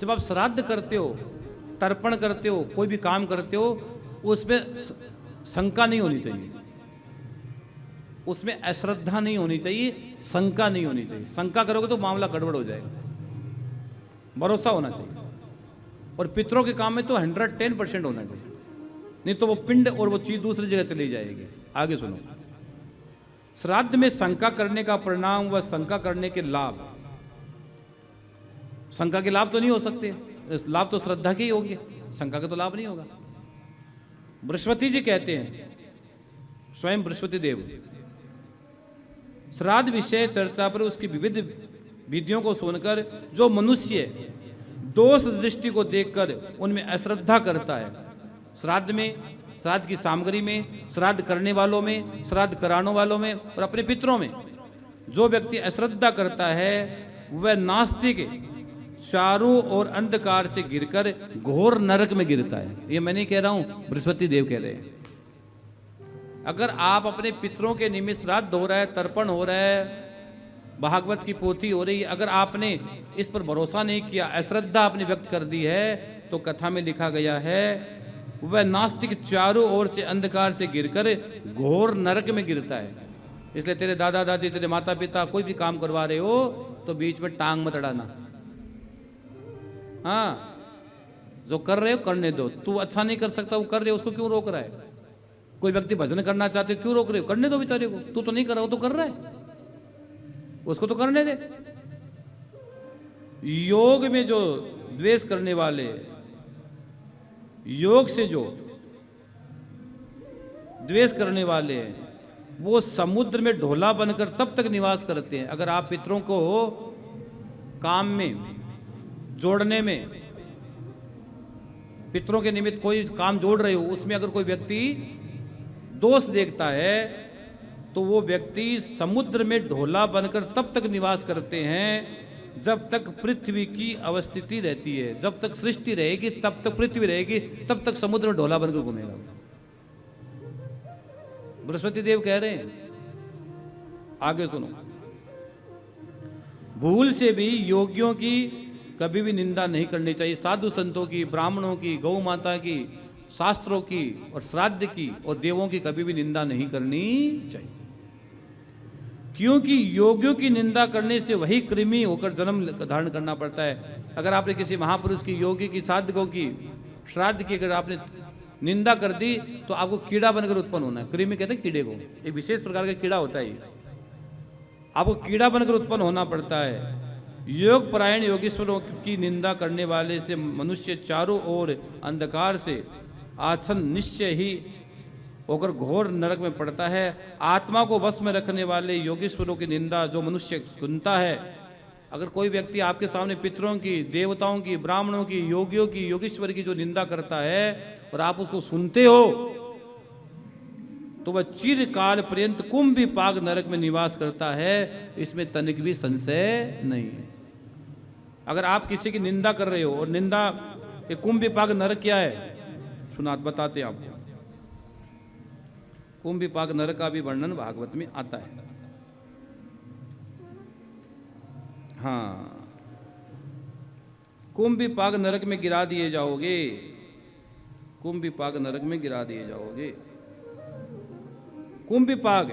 जब आप श्राद्ध करते हो, तर्पण करते हो, कोई भी काम करते हो, उसमें शंका नहीं होनी चाहिए, उसमें अश्रद्धा नहीं होनी चाहिए, शंका नहीं होनी चाहिए। शंका करोगे तो मामला गड़बड़ हो जाएगा। भरोसा होना चाहिए। और पितरों के काम में तो 110% होना चाहिए, नहीं तो वो पिंड और वो चीज दूसरी जगह चली जाएगी। आगे सुनो, श्राद्ध में शंका करने का परिणाम व शंका करने के लाभ। शंका के लाभ तो नहीं हो सकते, लाभ तो श्रद्धा के ही होगी, शंका का तो लाभ नहीं होगा। बृहस्पति जी कहते हैं, स्वयं बृहस्पति देव, श्राद्ध विषय चर्चा पर उसकी विविध विधियों को सुनकर जो मनुष्य दोष दृष्टि को देखकर उनमें अश्रद्धा करता है, श्राद्ध में, श्राद्ध की सामग्री में, श्राद्ध करने वालों में, श्राद्ध कराने वालों में और अपने पितरों में जो व्यक्ति अश्रद्धा करता है वह नास्तिक चारों ओर अंधकार से गिरकर घोर नरक में गिरता है। ये मैं नहीं कह रहा हूं, बृहस्पति देव कह रहे हैं। अगर आप अपने पितरों के निमित्त श्राद्ध हो रहा है, तर्पण हो रहा है, भागवत की पोथी हो रही है, अगर आपने इस पर भरोसा नहीं किया, अश्रद्धा आपने व्यक्त कर दी है, तो कथा में लिखा गया है वह नास्तिक चारों ओर से अंधकार से गिरकर घोर नरक में गिरता है। इसलिए तेरे दादा दादी, तेरे माता पिता कोई भी काम करवा रहे हो तो बीच में टांग मत अड़ाना। हाँ, जो कर रहे हो करने दो, तू अच्छा नहीं कर सकता वो कर रहे हो, उसको क्यों रोक रहा है? कोई व्यक्ति भजन करना चाहते क्यों रोक रहे हो? करने दो बेचारे को, तू तो नहीं कर रहा हो, तो कर रहा है, उसको तो करने दे। योग में जो द्वेष करने वाले, योग से जो द्वेष करने वाले हैं, वो समुद्र में ढोला बनकर तब तक निवास करते हैं। अगर आप पितरों को काम में जोड़ने में, पितरों के निमित्त कोई काम जोड़ रहे हो, उसमें अगर कोई व्यक्ति दोष देखता है तो वो व्यक्ति समुद्र में ढोला बनकर तब तक निवास करते हैं जब तक पृथ्वी की अवस्थिति रहती है। जब तक सृष्टि रहेगी तब तक पृथ्वी रहेगी, तब तक समुद्र में ढोला बनकर घूमेगा। बृहस्पति देव कह रहे हैं। आगे सुनो, भूल से भी योगियों की कभी भी निंदा नहीं करनी चाहिए, साधु संतों की, ब्राह्मणों की, गौ माता की, शास्त्रों की और श्राद्ध की और देवों की कभी भी निंदा नहीं करनी चाहिए, क्योंकि योगियों की निंदा करने से वही कृमि होकर जन्म धारण करना पड़ता है। अगर आपने किसी महापुरुष की, योगी की, साधकों की, श्राद्ध की अगर आपने निंदा कर दी तो आपको कीड़ा बनकर उत्पन्न होना है। कृमि कहते हैं कीड़े को, एक विशेष प्रकार का कीड़ा होता है, आपको कीड़ा बनकर उत्पन्न होना पड़ता है। योग परायण योगेश्वरों की निंदा करने वाले से मनुष्य चारों ओर अंधकार से आच्छन्न निश्चय ही होकर घोर नरक में पड़ता है। आत्मा को वश में रखने वाले योगेश्वरों की निंदा जो मनुष्य सुनता है, अगर कोई व्यक्ति आपके सामने पितरों की, देवताओं की, ब्राह्मणों की, योगियों की, योगेश्वर की जो निंदा करता है और आप उसको सुनते हो तो वह चिरकाल पर्यंत कुंभ पाग नरक में निवास करता है, इसमें तनिक भी संशय नहीं है। अगर आप किसी की निंदा कर रहे हो, और निंदा ये कुंभ पाग नरक क्या है सुनात बताते आपको। कुंभ पाग नरक का भी वर्णन भागवत में आता है। हाँ, कुंभ पाग नरक में गिरा दिए जाओगे, कुंभ पाग नरक में गिरा दिए जाओगे। कुंभ पाग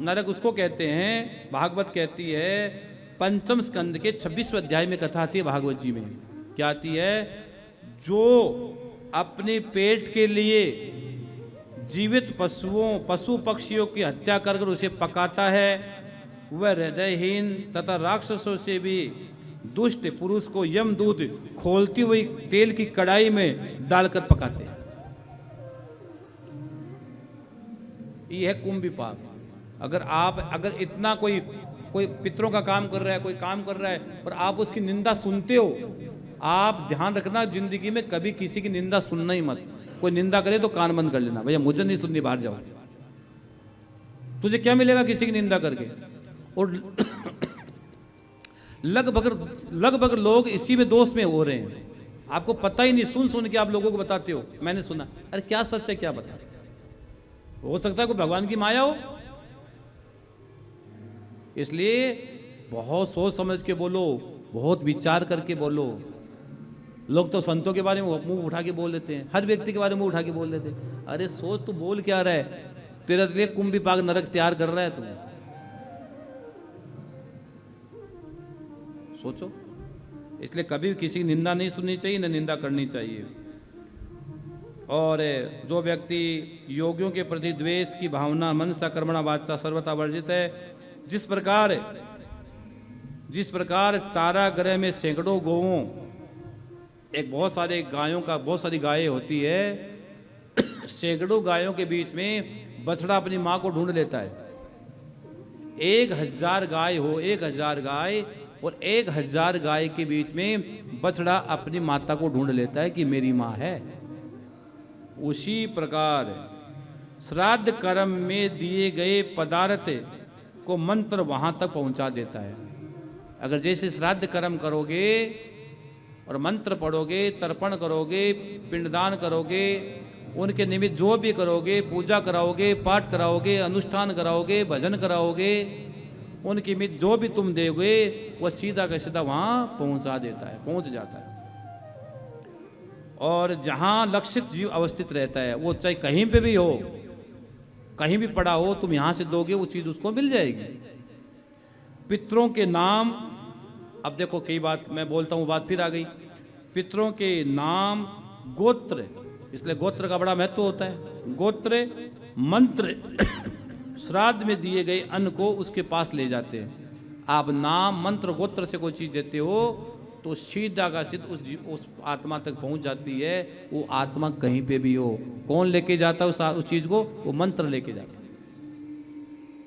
नरक उसको कहते हैं, भागवत कहती है, पंचम स्कंद के 26वें अध्याय में कथा आती है भागवत जी में। क्या आती है? जो अपने पेट के लिए जीवित पशुओं, पशु पक्षियों की हत्या कर उसे पकाता है, वह हृदयहीन तथा राक्षसों से भी दुष्ट पुरुष को यमदूत खोलती हुई तेल की कड़ाई में डालकर पकाते हैं। ये है कुंभ पाग। अगर इतना कोई पितरों का काम कर रहा है, कोई काम कर रहा है और आप उसकी निंदा सुनते हो, आप ध्यान रखना जिंदगी में कभी किसी की निंदा सुनना ही मत। कोई निंदा करे तो कान बंद कर लेना, भैया मुझे नहीं सुननी, बाहर जाओ। तुझे क्या मिलेगा किसी की निंदा करके? और लगभग लोग इसी में दोष में हो रहे हैं, आपको पता ही नहीं, सुन के आप लोगों को बताते हो मैंने सुना। अरे क्या सच है क्या बता? हो सकता है कोई भगवान की माया हो। इसलिए बहुत सोच समझ के बोलो, बहुत विचार करके बोलो। लोग तो संतों के बारे में मुंह उठा के बोल देते हैं, हर व्यक्ति के बारे में मुंह उठा के बोल देते हैं। अरे सोच, तू बोल क्या रहा है? तेरे लिए कुंभी पाक नरक तैयार कर रहा है तू। सोचो। इसलिए कभी किसी की निंदा नहीं सुननी चाहिए, न निंदा करनी चाहिए। और जो व्यक्ति योगियों के प्रति द्वेष की भावना, मनसा कर्मणा वाचा सर्वथा वर्जित है, जिस प्रकार चारागाह में सैकड़ों गौओं, एक बहुत सारे गायों का, बहुत सारी गायें होती है, सैकड़ों गायों के बीच में बछड़ा अपनी माँ को ढूंढ लेता है। 1000 गाय हो, 1000 गाय, और 1000 गाय के बीच में बछड़ा अपनी माता को ढूंढ लेता है कि मेरी माँ है। उसी प्रकार श्राद्ध कर्म में दिए गए पदार्थ को मंत्र वहां तक पहुंचा देता है। अगर जैसे श्राद्ध कर्म करोगे और मंत्र पढ़ोगे, तर्पण करोगे, पिंडदान करोगे, उनके निमित्त जो भी करोगे, पूजा कराओगे, पाठ कराओगे, अनुष्ठान कराओगे, भजन कराओगे, उनके निमित्त जो भी तुम दोगे वह सीधा का सीधा वहां पहुंचा देता है, पहुंच जाता है। और जहां लक्षित जीव अवस्थित रहता है, वो चाहे कहीं पे भी हो, कहीं भी पड़ा हो, तुम यहां से दोगे वो चीज उसको मिल जाएगी। पितरों के नाम, अब देखो कई बात मैं बोलता हूं, बात फिर आ गई। पितरों के नाम, गोत्र, इसलिए गोत्र का बड़ा महत्व होता है। गोत्र, मंत्र, श्राद्ध में दिए गए अन्न को उसके पास ले जाते हैं। आप नाम, मंत्र, गोत्र से कोई चीज देते हो तो सीधा का सीधा उस आत्मा तक पहुंच जाती है। वो आत्मा कहीं पे भी हो, कौन लेके जाता है उस चीज को? वो मंत्र लेके जाता है।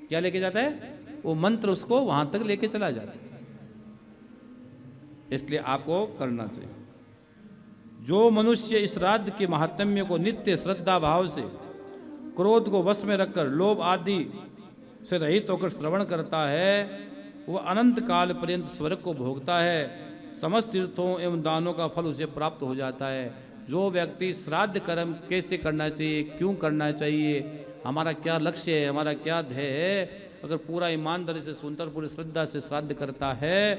क्या लेके जाता है? वो मंत्र उसको वहां तक लेके चला जाता है। इसलिए आपको करना चाहिए। जो मनुष्य इस श्राद्ध के महात्म्य को नित्य श्रद्धा भाव से, क्रोध को वश में रखकर, लोभ आदि से रहित होकर श्रवण करता है, वह अनंत काल पर्यंत स्वर्ग को भोगता है। समस्त तीर्थों एवं दानों का फल उसे प्राप्त हो जाता है। जो व्यक्ति श्राद्ध कर्म कैसे करना चाहिए, क्यों करना चाहिए, हमारा क्या लक्ष्य है, हमारा क्या ध्येय है, अगर पूरा ईमानदारी से सुनकर पूरी श्रद्धा से श्राद्ध करता है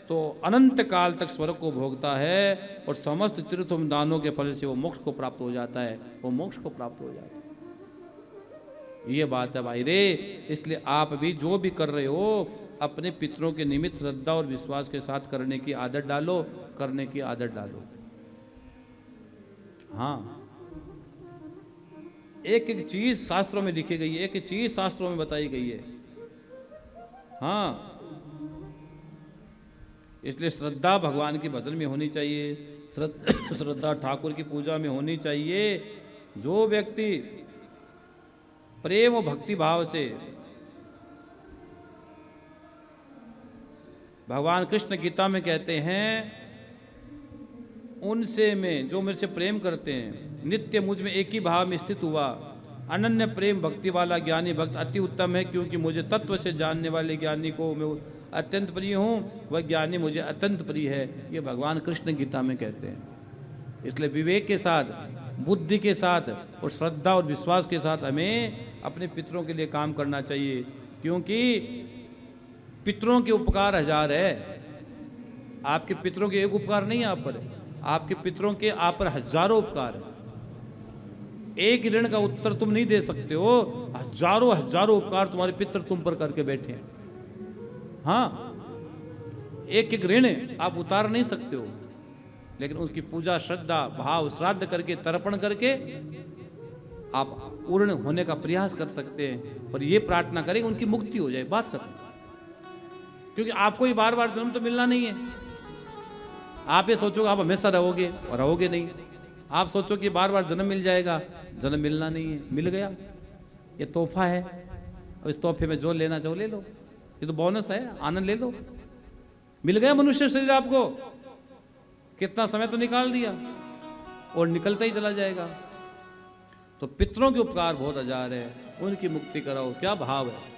तो अनंत काल तक स्वर्ग को भोगता है और समस्त तीर्थों दानों के फल से वो मोक्ष को प्राप्त हो जाता है, वो मोक्ष को प्राप्त हो जाता है। ये बात है भाई रे। इसलिए आप भी जो भी कर रहे हो, अपने पितरों के निमित्त श्रद्धा और विश्वास के साथ करने की आदत डालो, करने की आदत डालो। हाँ, एक एक चीज शास्त्रों में लिखी गई है, एक एक चीज शास्त्रों में बताई गई है। हाँ, इसलिए श्रद्धा भगवान के भजन में होनी चाहिए, श्रद्धा ठाकुर की पूजा में होनी चाहिए। जो व्यक्ति प्रेम और भक्ति भाव से भगवान कृष्ण गीता में कहते हैं, उनसे मैं, जो मेरे से प्रेम करते हैं, नित्य मुझ में एक ही भाव में स्थित हुआ, अनन्य प्रेम भक्ति वाला ज्ञानी भक्त अति उत्तम है, क्योंकि मुझे तत्व से जानने वाले ज्ञानी को मैं अत्यंत प्रिय हूँ, वह ज्ञानी मुझे अत्यंत प्रिय है। ये भगवान कृष्ण गीता में कहते हैं। इसलिए विवेक के साथ, बुद्धि के साथ और श्रद्धा और विश्वास के साथ हमें अपने पितरों के लिए काम करना चाहिए, क्योंकि पितरों के उपकार 1000 है। आपके पितरों के एक उपकार नहीं आप पर, आपके पितरों के आप पर हजारों उपकार है। एक ऋण का उत्तर तुम नहीं दे सकते हो, हजारों हजारों उपकार तुम्हारे पितर तुम पर करके बैठे हैं। हाँ, एक एक ऋण आप उतार नहीं सकते हो, लेकिन उसकी पूजा, श्रद्धा भाव, श्राद्ध करके, तर्पण करके आप पूर्ण होने का प्रयास कर सकते हैं। और ये प्रार्थना करें उनकी मुक्ति हो जाए, बात करें, क्योंकि आपको ही बार बार जन्म तो मिलना नहीं है। आप ये सोचोगे आप हमेशा रहोगे, और रहोगे नहीं। आप सोचो कि बार बार जन्म मिल जाएगा, जन्म मिलना नहीं है। मिल गया, ये तोहफा है, अब इस तोहफे में जो लेना चाहो ले लो, ये तो बोनस है, आनंद ले लो। मिल गया मनुष्य शरीर आपको, कितना समय तो निकाल दिया और निकलता ही चला जाएगा। तो पितरों के उपकार बहुत 1000 है, उनकी मुक्ति कराओ। क्या भाव है।